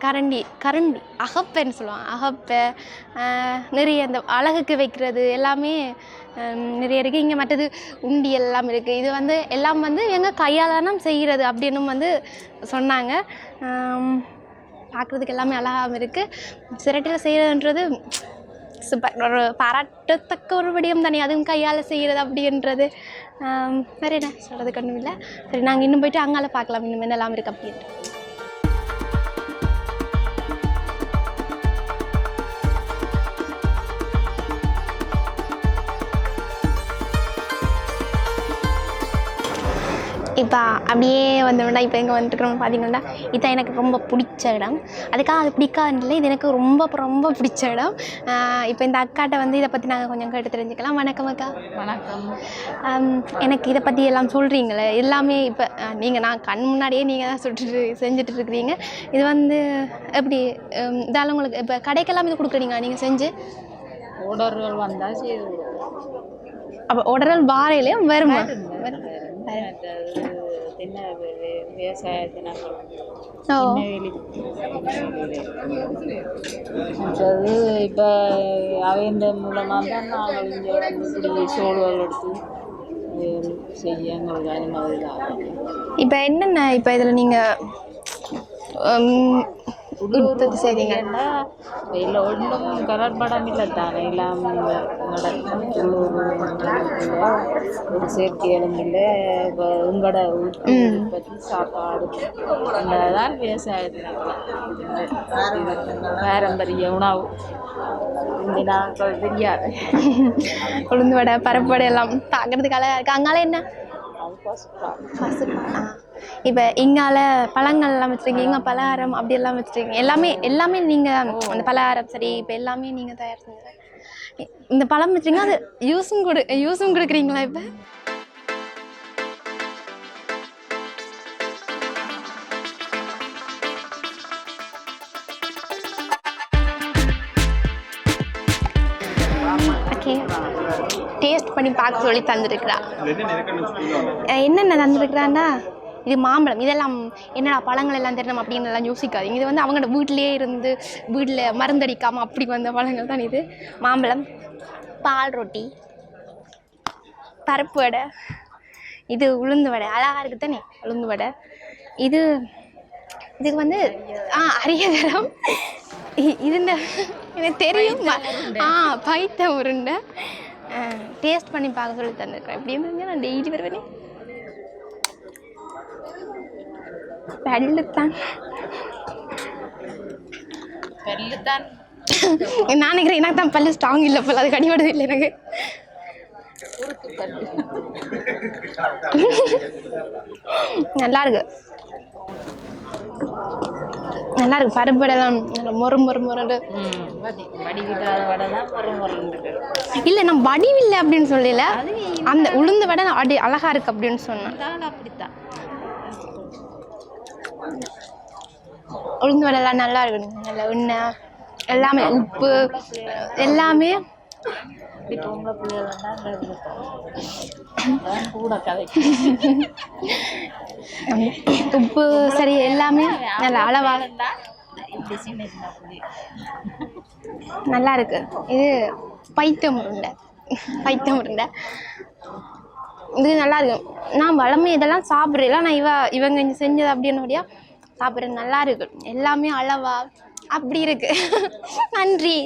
கரண்டி அகப்பைன்னு சொல்லுவாங்க, அகப்பை நிறைய, அந்த அழகுக்கு வைக்கிறது எல்லாமே நிறைய இருக்குது. இங்கே மற்றது உண்டி எல்லாம் இருக்குது. இது வந்து எல்லாம் வந்து எங்கள் கையால் தான் செய்கிறது அப்படின்னு வந்து சொன்னாங்க. பார்க்குறதுக்கு எல்லாமே அழகாகவும் இருக்குது. சிரட்டையில் செய்கிறதுன்றது சூப்பர், ஒரு பாராட்டத்தக்க ஒரு விடயம் தானே, அதுவும் கையால் செய்கிறது அப்படின்றது. வேறு என்ன சொல்கிறதுக்கு ஒன்றும் இல்லை. சரி, நாங்கள் இன்னும் போய்ட்டு அங்கால பார்க்கலாம் இன்னும் என்னெல்லாம் இருக்குது அப்படின்ட்டு. இப்போ அப்படியே வந்தோம்னா இப்போ எங்கே வந்துட்டுருக்கோம் பார்த்தீங்கன்னா, இதுதான் எனக்கு ரொம்ப பிடிச்ச இடம். அதுக்காக அது பிடிக்காதுன்னு இல்லை, இது எனக்கு ரொம்ப பிடிச்ச இடம். இப்போ இந்த அக்காட்ட வந்து இதை பற்றி நாங்கள் கொஞ்சம் கேட்டு தெரிஞ்சுக்கலாம். வணக்கம் அக்கா. வணக்கம். எனக்கு இதை பற்றி எல்லாம் சொல்கிறீங்களே, எல்லாமே இப்போ நான் கண் முன்னாடியே நீங்கள் தான் செஞ்சுட்டு இருக்கிறீங்க. இது வந்து எப்படி இதால் உங்களுக்கு இப்போ கடைக்கெல்லாம் இது கொடுக்குறீங்களா நீங்கள் செஞ்சு? ஆர்டர்கள் வந்தால் செய்து அப்போ ஆர்டர்கள் வாரையிலையும் வருமா? என்ன விவசாயத்தினால் மற்றது இப்போ அவைந்த மூலமாக தான் நாங்கள் இங்கே வந்து இப்படி சோழ்வுகள் எடுத்து செய்ய எங்களுக்கு அது மாதிரி தான். இப்போ என்னென்ன இப்போ இதில் நீங்கள் உற்பத்தி செய்தீங்கன்னா இல்லை ஒன்றும் கடற்படம் இல்லை தானே, இல்லாமல் ஒரு செயற்கை இடங்களில் இப்போ உங்களோட உற்பத்தி சாப்பாடு தான் விவசாயத்தில் பாரம்பரிய உணவு. இங்கே நாங்கள் தெரியாது. உளுந்து வடை, பருப்பு வடை எல்லாம் பார்க்குறதுக்கு அழகாக இருக்குது. அங்கால என்ன இப்போ இங்கால பழங்கள்லாம் வச்சுருக்கீங்க, இங்கே பலகாரம் அப்படி எல்லாம் வச்சுருக்கீங்க. எல்லாமே நீங்கள் அந்த பலகாரம் சரி இப்போ எல்லாமே நீங்கள் தயார் செஞ்சு இந்த பழம் வச்சுருங்க, அது யூஸும் கொடுக்குறீங்களா? இப்போ ஓகே, டேஸ்ட் பண்ணி பார்க்க சொல்லி தந்துருக்குறா. என்னென்ன தந்துருக்குறான்னா, இது மாம்பழம். இதெல்லாம் என்னடா பழங்கள் எல்லாம் தெரியணும் அப்படின்னு எல்லாம் யோசிக்காதீங்க. இது வந்து அவங்களோட வீட்டிலே இருந்து வீட்டில் மருந்தடிக்காமல் அப்படி வந்த பழங்கள் தான் இது. மாம்பழம், பால் ரொட்டி, பருப்பு வடை, இது உளுந்து வடை. அழகாக இருக்குது தானே உளுந்து வடை. இதுக்கு வந்து அரியதரம். இது இந்த எனக்கு தெரியும், பைத்த உருண்டை. டேஸ்ட் பண்ணி பார்க்க சொல்லி தந்துருக்கேன். எப்படி இருந்துச்சு, நான் டெய்லி வருவேனே. பல்லுத்தான் பல்லுத்தான் நான் நினைக்கிறேன் எனக்கு தான் பல்லு ஸ்ட்ராங் இல்லை போல, அது கடிபடுது இல்லை எனக்கு. நல்லா இருக்கு, நல்லா இருக்கு. பருப்பு வடை தான் மொறு மொறு மொறு. வடிவில்லாத வடை தான் இல்லை நான் வடிவில்லை அப்படின்னு சொல்லல, அந்த உளுந்து வடை அடி அழகா இருக்கு அப்படின்னு சொன்னேன். அப்படித்தான் உளுந்து வடைலாம் நல்லா இருக்கு, நல்ல எண்ணெய் எல்லாமே, உப்பு எல்லாமே. பொம்பளை பிள்ளைகள் கூட கதை உப்பு சரி எல்லாமே நல்ல அளவா நல்லா இருக்கு. இது பைத்தியம் உருண்டை, பைத்தியம் உருண்டை இது நல்லா இருக்கு. நான் வளமை இதெல்லாம் சாப்பிட்றேன், நான் இவங்க இங்கே செஞ்சது அப்படின்னோடையா சாப்பிட்றேன். நல்லா இருக்கு, எல்லாமே அளவா அப்படி இருக்கு. நன்றி.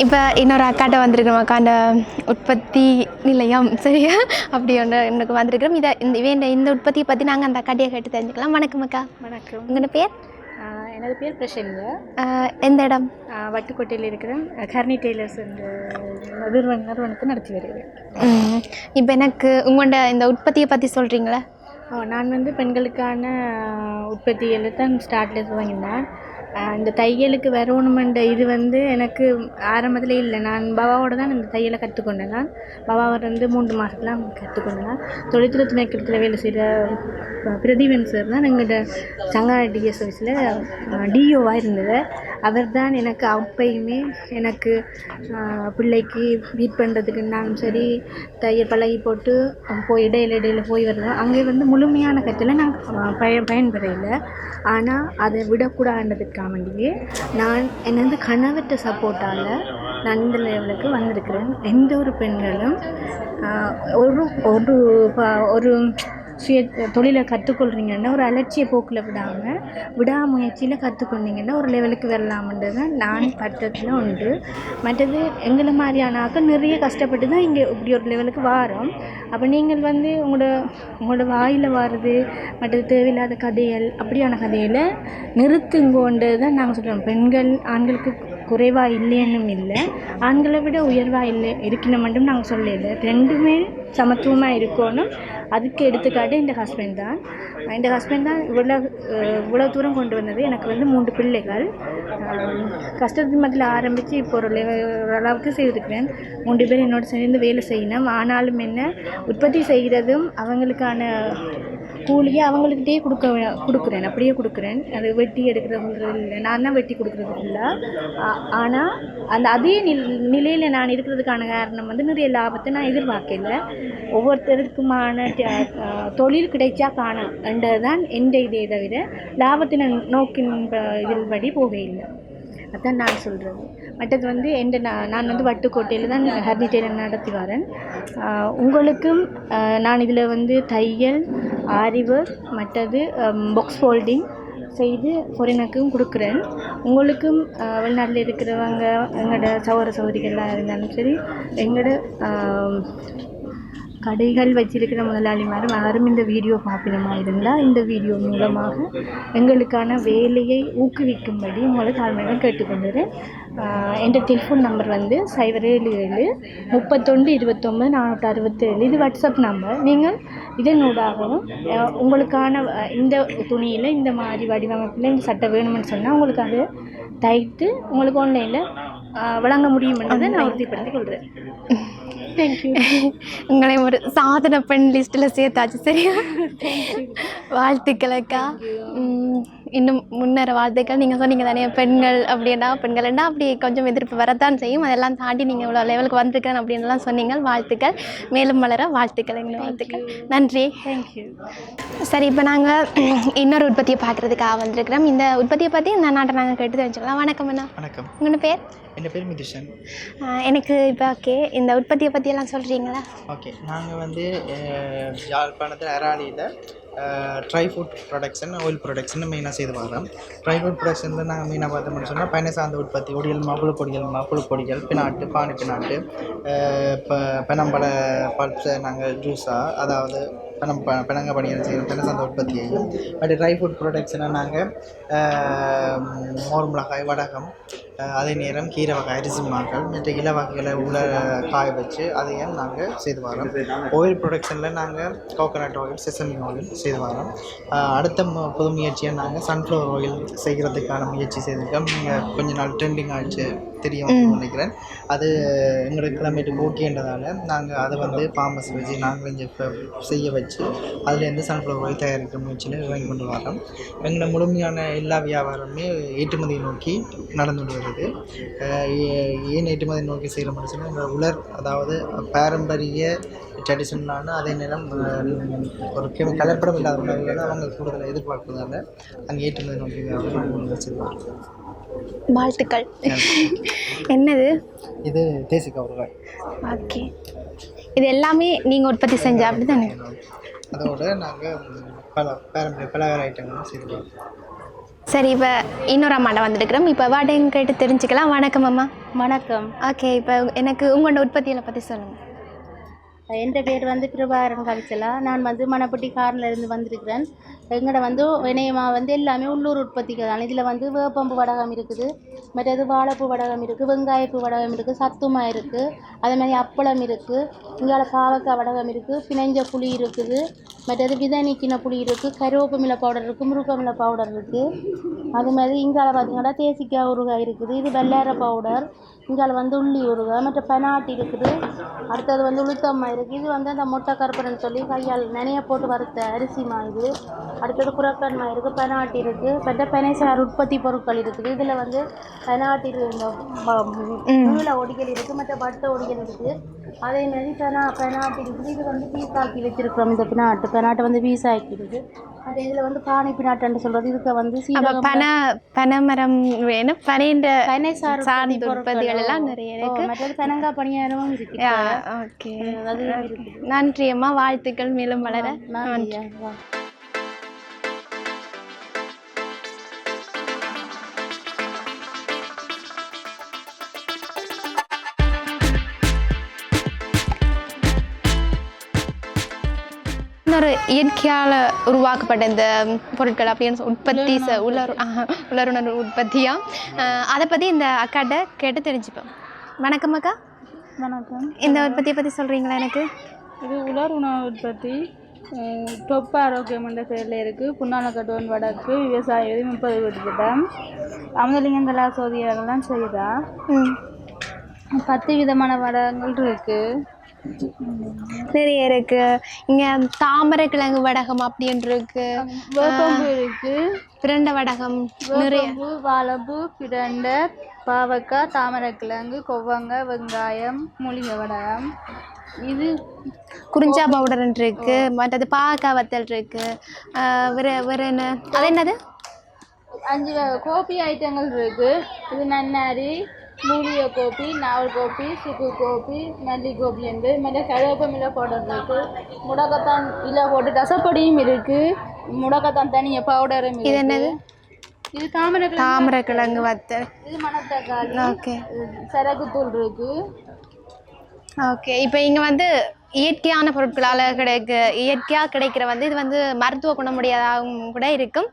இப்போ இன்னொரு அக்காட்ட வந்திருக்கிறோம், அக்காண்ட உற்பத்தி நிலையம் சரியா அப்படி ஒன்று எனக்கு வந்திருக்கிறோம். இந்த உற்பத்தியை பற்றி நாங்கள் அந்த அக்காட்டியை கேட்டு தெரிஞ்சுக்கலாம். வணக்கம் அக்கா. வணக்கம். உங்களோட பேர்? எனது பேர் பிரசன்யா. எந்த இடம்? வட்டுக்கோட்டையில் இருக்கிறேன். கர்னி டெய்லர்ஸ் என்ற நிறுவனத்தை நடத்தி வருகிறேன். இப்போ எனக்கு உங்களோட இந்த உற்பத்தியை பற்றி சொல்கிறீங்களா? நான் வந்து பெண்களுக்கான உற்பத்தியில் தான் ஸ்டார்ட்லேருந்து வாங்கினேன். இந்த தையலுக்கு வரணுமென்ற இது வந்து எனக்கு ஆரம்பத்தில் இல்லை. நான் பாபாவோட தான் இந்த தையலை கற்றுக்கொண்டேன். நான் பாபாவோட வந்து 3 மாதத்துலாம் கற்றுக்கொண்டேன். தொழில்துறை துணைக்கத்தில் வேலை செய்கிற பிரதீபன் சார் தான் எங்கள்கிட்ட சங்கார டிஎஸ் ஆஃபீஸில் டிஓவாக இருந்தது. அவர் தான் எனக்கு அவுட்பையுமே எனக்கு பிள்ளைக்கு வீட் பண்ணுறதுக்குன்னாலும் சரி தையல் பழகி போட்டு போய் இடையில போய் வருவேன். அங்கே வந்து முழுமையான கற்றலை நான் பயன்பெறலை. ஆனால் அதை விடக்கூடாதுன்றதுக்காக வேண்டியே நான் என்னது கணவர்கிட்ட சப்போர்ட்டால் நான் இந்த லெவலுக்கு வந்திருக்கிறேன். எந்த ஒரு பெண்களும் ஒரு ஒரு சுய தொழிலை கற்றுக்கொள்கிறீங்கன்னா ஒரு அலட்சிய போக்கில் விடாமுயற்சியில் கற்றுக்கொண்டீங்கன்னா ஒரு லெவலுக்கு வரலாம்ன்றது தான் நான் பட்டத்தில் உண்டு. மற்றது எங்களை மாதிரியான ஆக்கள் நிறைய கஷ்டப்பட்டு தான் இங்கே இப்படி ஒரு லெவலுக்கு வாரோம். அப்போ நீங்கள் வந்து உங்களோட வாயில் வாருது மற்றது தேவையில்லாத கதைகள் அப்படியான கதையில் நிறுத்துங்கோன்றது தான் நாங்கள் சொல்கிறோம். பெண்கள் ஆண்களுக்கு குறைவாக இல்லைன்னும் இல்லை, ஆண்களை விட உயர்வாக இல்லை இருக்கணும் மட்டும் நாங்கள் சொல்லலை. ரெண்டுமே சமத்துவமாக இருக்கணும். அதுக்கு எடுத்துக்காட்டு இந்த ஹஸ்பண்ட் தான். இந்த ஹஸ்பண்ட் தான் இவ்வளோ தூரம் கொண்டு வந்தது. எனக்கு வந்து 3 பிள்ளைகள். கஷ்டத்து மத்தியில் ஆரம்பித்து இப்போ ஓரளவுக்கு செய்திருக்கிறேன். 3 பேர் என்னோட சேர்ந்து வேலை செய்யணும். ஆனாலும் என்ன உற்பத்தி செய்கிறதும் அவங்களுக்கான கூலியை அவங்கள்கிட்டே கொடுக்குறேன், அப்படியே கொடுக்குறேன். அது வெட்டி எடுக்கிறது இல்லை, நான் தான் வெட்டி கொடுக்குறது இல்லை. ஆனால் அதே நிலையில் நான் இருக்கிறதுக்கான காரணம் வந்து நிறைய லாபத்தை நான் எதிர்பார்க்கல. ஒவ்வொருத்தருக்குமான தொழில் கிடைச்சா காணும் என்றது தான் எந்த இதே தவிர லாபத்தின் நோக்கின் இதில் படி போகையில்லை. அதுதான் நான் சொல்கிறது. மற்றது வந்து நான் வந்து வட்டுக்கோட்டையில் தான் ஹர்னி டெய்லர் நடத்தி வரேன். உங்களுக்கும் நான் இதில் வந்து தையல், ஆரி ஒர்க், மற்றது பாக்ஸ் ஃபோல்டிங் செய்து ஃபாரினுக்கும் கொடுக்குறேன். உங்களுக்கும் வெளிநாட்டில் இருக்கிறவங்க எங்களோட சகோதரிகளாக இருந்தாலும் சரி, எங்களோட கடைகள் வச்சிருக்கிற முதலாளிமாரும் யாரும் இந்த வீடியோ பார்ப்பினமாக இருந்தால் இந்த வீடியோ மூலமாக எங்களுக்கான வேலையை ஊக்குவிக்கும்படி உங்களை தாழ்மையாக கேட்டுக்கொண்டுறேன். என் டெலிஃபோன் நம்பர் வந்து 077 31 29 467. இது வாட்ஸ்அப் நம்பர். நீங்கள் இதனூடாகவும் உங்களுக்கான இந்த துணியில் இந்த மாதிரி வடிவமைப்பில் இந்த சட்டை வேணுமென்னு சொன்னால் உங்களுக்கு அதை தைத்து உங்களுக்கு ஆன்லைனில் வழங்க முடியுமென்றதை நான் உறுதிப்படுத்திக் கொள்கிறேன். தேங்க்யூ. உங்களை ஒரு சாதனை பெண் லிஸ்ட்டில் சேர்த்தாச்சு சரியா? வாழ்த்துக்கள் அக்கா. இன்னும் முன்னேற வாழ்த்துக்கள். நீங்கள் சொன்னீங்க தானே பெண்கள்னா அப்படி கொஞ்சம் எதிர்ப்பு வரத்தான் செய்யும். அதெல்லாம் தாண்டி நீங்கள் இவ்வளோ லெவலுக்கு வந்திருக்கேன் அப்படின்லாம் சொன்னீங்க. வாழ்த்துக்கள், மேலும் வளர வாழ்த்துக்கள். எங்களை வாழ்த்துக்கள். நன்றி. தேங்க்யூ. சரி, இப்போ நாங்கள் இன்னொரு உற்பத்தியை பார்க்குறதுக்காக வந்திருக்கிறோம். இந்த உற்பத்தியை பற்றி இந்த நாட்டை நாங்கள் கேட்டு தெரிஞ்சுக்கலாம். வணக்கம் அண்ணா. வணக்கம். உங்களோட பேர்? என் பேர் மிதுஷன். எனக்கு இப்போ ஓகே, இந்த உற்பத்தியை பற்றியெல்லாம் சொல்கிறீங்களா? ஓகே, நாங்கள் வந்து யாழ்ப்பாணத்தில் அராலியில் dry food production, oil production மெயினாக செய்து வரோம். ட்ரை ஃபுட் ப்ரொடக்ஷனில் நாங்கள் மெயினாக பார்த்தோம்னு சொன்னால் பயண சார்ந்த உற்பத்தி, ஒடியல்மா, புழுப்பொடிகள், பினாட்டு, பானி பினாட்டு, இப்போ பெனம்பழ பல்ப்ஸை நாங்கள் ஜூஸாக, அதாவது பிணங்க பணிகள் செய்கிறோம், பெண சார்ந்த உற்பத்தியையும். பட் ட்ரை ஃபுட் ப்ரொடக்ஷனை நாங்கள் மோர் மிளகாய், வடகம், அதே நேரம் கீரை வகை, அரிசி மாக்கள், மற்ற இல வகைகளை உள்ள காய வச்சு அதையும் நாங்கள் செய்து வரோம். ஆயில் ப்ரொடக்ஷனில் நாங்கள் கோகோனட் ஆயில், செசமி ஆயில் செய்து வரோம். அடுத்த புது முயற்சியை நாங்கள் சன்ஃப்ளவர் ஆயில் செய்கிறதுக்கான முயற்சி செய்திருக்கோம். நீங்கள் கொஞ்ச நாள் ட்ரெண்டிங் ஆகிடுச்சு தெரியும் நினைக்கிறேன். அது எங்களுக்கு கிளம்பிட்டு ஓகேன்றதால நாங்கள் அதை வந்து ஃபார்மஸ் வச்சு நாங்கள் இங்கே செய்ய வச்சு அதுலேருந்து சன்ஃப்ளவர் ஆயில் தயாரிக்கிற முயற்சியில் இறங்கி கொண்டு வரோம். எங்களை முழுமையான எல்லா வியாபாரமே ஏற்றுமதியை நோக்கி நடந்துட்டு வருது. ஏன் ஏற்றுமதி நோக்கி செய்கிற மனுஷன் எங்கள் உலர், அதாவது பாரம்பரிய ட்ரெடிஷ்னலான, அதே நேரம் ஒரு கலப்படம் இல்லாத உணவுகளை அவங்க கூடுதல் எதிர்பார்ப்பதால் அங்கே ஏற்றுமதி நோக்கி செய்வாங்க. வாழ்த்துக்கள். என்னது இது தேசிக்க ஊறுகாய். ஓகே, இது எல்லாமே நீங்கள் உற்பத்தி செஞ்ச அப்படி தானே? அதோடு நாங்கள் பாரம்பரிய பலகார ஐட்டங்களும் செய்வோம். சரி, இப்போ இன்னொரு அம்மாட்ட வந்துருக்கிறோம். இப்போ வாட்டையும் கேட்டு தெரிஞ்சுக்கலாம். வணக்கம் அம்மா. வணக்கம். ஓகே, இப்போ எனக்கு உங்களோட உற்பத்திகளை பற்றி சொல்லுங்கள். என் பேர் வந்து பிரபாகரன் கவிச்சலா. நான் வந்து மணப்பட்டி கார்லேருந்து வந்திருக்கிறேன். எங்கள்ட வந்து இணையமாக வந்து எல்லாமே உள்ளூர் உற்பத்திகள் தான். இதில் வந்து வேப்பம்பு வடகம் இருக்குது, மற்றது வாழைப்பூ வடகம் இருக்குது, வெங்காயப்பூ வடகம் இருக்குது, சத்துமா இருக்குது, அதே மாதிரி அப்பளம் இருக்குது, இங்கால பாவக்காய் வடகம் இருக்குது, பிணைஞ்ச புளி இருக்குது, மற்றது விதனிக்கின புளி இருக்குது, கருவேப்பமிலை பவுடர் இருக்குது, முருங்கமிலை பவுடர் இருக்குது. அது மாதிரி இங்கால பார்த்திங்கன்னா தேசிக்காய் ஊறுகாய் இருக்குது, இது வெள்ளார பவுடர், இங்கால வந்து உள்ளி ஊறுகாய், மற்ற பெனாட்டி இருக்குது, அடுத்தது வந்து உளுத்தம்மா இருக்குது. இது வந்து அந்த மொட்டை கருப்பரன்னு சொல்லி கையால் நனைய போட்டு வறுத்த அரிசிமா. இது அடுத்தது குரக்கன்மா இருக்குது, பெனாட்டி இருக்குது, மற்ற பெனைசார் உற்பத்தி பொருட்கள் இருக்குது. இதில் வந்து பெனாட்டி இந்த நீள ஒடிகள் இருக்குது, மற்ற வட்ட ஒடிகள் இருக்குது, அதே மாதிரி பெனாட்டி இருக்குது. இது வந்து பீஸாக்கி வச்சுருக்கிறோம். இந்த பெனாட்டை வந்து பீஸாக்கி இருக்குது. அது இதில் வந்து பானை பினாட்டுன்னு சொல்கிறது. இதுக்கு வந்து பனைமரம் வேணும், பனை சார்ந்த உற்பத்திகள் எல்லாம் நிறைய இருக்கு. மற்றது பெனங்காய் பணியாரமும் இருக்கு. ஓகே, நன்றி அம்மா. வாழ்த்துக்கள், மேலும் வளர. நன்றி. இன்னொரு இயற்கையால் உருவாக்கப்பட்ட இந்த பொருட்கள் அப்படின்னு உற்பத்தி உலருணர்வு உற்பத்தியாக அதை பற்றி இந்த அக்காட்ட கேட்டு தெரிஞ்சுப்போம். வணக்கம் அக்கா. வணக்கம். இந்த உற்பத்தியை பற்றி சொல்கிறீங்களா? எனக்கு இது உலர் உணவு உற்பத்தி தொப்பு ஆரோக்கியம் என்ற பேரில் இருக்குது. புன்னாலக்கட்டுவன் வடக்கு விவசாய 30 வீட்டுக்கிட்டம் அமுதலிங்கம் கலாசோதியாரெல்லாம் செய்தா 10 விதமான வடகங்கள் இருக்குது. நிறைய இருக்கு. இங்க தாமரை கிழங்கு வடகம் அப்படின்னு இருக்கு, வேப்பம்பு இருக்கு, பிரண்ட வடகம், நிறைய வாழைப்பூ, பிரண்டை, பாவக்காய், தாமரை கிழங்கு, கொவ்வங்காய், வெங்காயம், மூலிகை வடகம், இது குறிஞ்சா பவுடர் இருக்கு, மற்றது பாவக்காய் வத்தல் இருக்கு, வேற என்ன, அது என்னது 5 கோபி ஐட்டங்கள் இருக்கு. இது நன்னாரி, மூலிகை கோபி, நாவல் கோபி, சுக்கு கோபி, மல்லி கோபி என்று மேலே கருவேப்பமிலை பவுடர் இருக்குது, முடக்கத்தான் இலை போட்டு ரசப்பொடியும் இருக்குது, முடக்கத்தான் தனியாக பவுடரும் இருக்குது. இது என்னது? இது தாமரை கிழங்கு வத்தல். இது மணத்தக்காளி. ஓகே. சரக்குத்தூள் இருக்குது. ஓகே, இப்போ இங்கே வந்து இயற்கையான பொருட்களால் இயற்கையாக கிடைக்கிற வந்து இது வந்து மருத்துவ குணமுடையதாகவும் கூட இருக்கும்.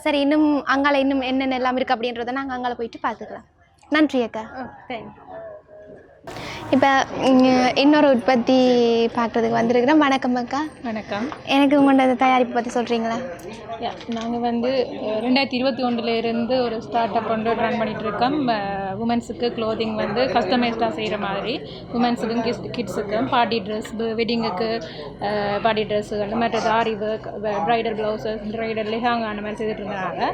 சரி, இன்னும் அங்கால இன்னும் என்னென்ன எல்லாம் இருக்குது அப்படின்றத நாங்கள் அங்கால போயிட்டு பார்த்துக்கலாம். நன்றி அக்கா. இப்போ இன்னொரு உற்பத்தி பார்க்குறதுக்கு வந்திருக்கிறோம். வணக்கம் அக்கா. வணக்கம். எனக்கு உங்களோட தயாரிப்பு பற்றி சொல்கிறீங்களா? நாங்கள் வந்து 2021 இருந்து ஒரு ஸ்டார்ட் அப் வந்து ரன் பண்ணிகிட்ருக்கோம். உமன்ஸுக்கு க்ளோதிங் வந்து கஸ்டமைஸ்டாக செய்கிற மாதிரி, உமன்ஸுக்கும் கிட்ஸுக்கும் பார்ட்டி ட்ரெஸ், வெட்டிங்குக்கு பார்ட்டி ட்ரெஸ்ஸுகள், மற்றது aari work, bridal blouses, bridal lehenga அந்த மாதிரி செய்துட்டு இருந்தனால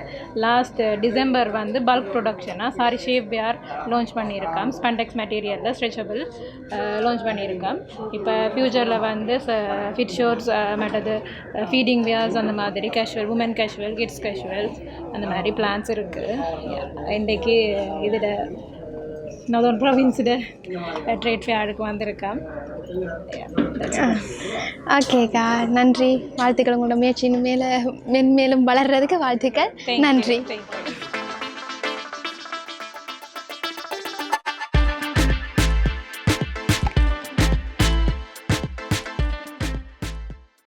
லாஸ்ட் டிசம்பர் வந்து பல்க் ப்ரொடக்ஷனாக சாரி ஷேப் வேர் லான்ச் பண்ணியிருக்கோம். ஸ்பெண்டெக்ஸ் மெட்டீரியலில் ஸ்ட்ரெச்சபிள் லான்ச் பண்ணியிருக்கோம். இப்போ ஃப்யூச்சரில் வந்து ஃபிட் ஷோர்ட்ஸ், மற்றது ஃபீடிங் வேர்ஸ், அந்த மாதிரி casual, woman casual, kids casuals, அந்த மாதிரி பிளான்ஸ் இருக்குது. இன்றைக்கு இதில் நதர்ன் ப்ரொவின்ஸில் ட்ரேட் ஃபேருக்கு வந்திருக்கேன். ஓகேக்கா, நன்றி. வாழ்த்துக்கள். உங்களோட முயற்சியின் மேலே மென்மேலும் வளர்கிறதுக்கு வாழ்த்துக்கள். நன்றி.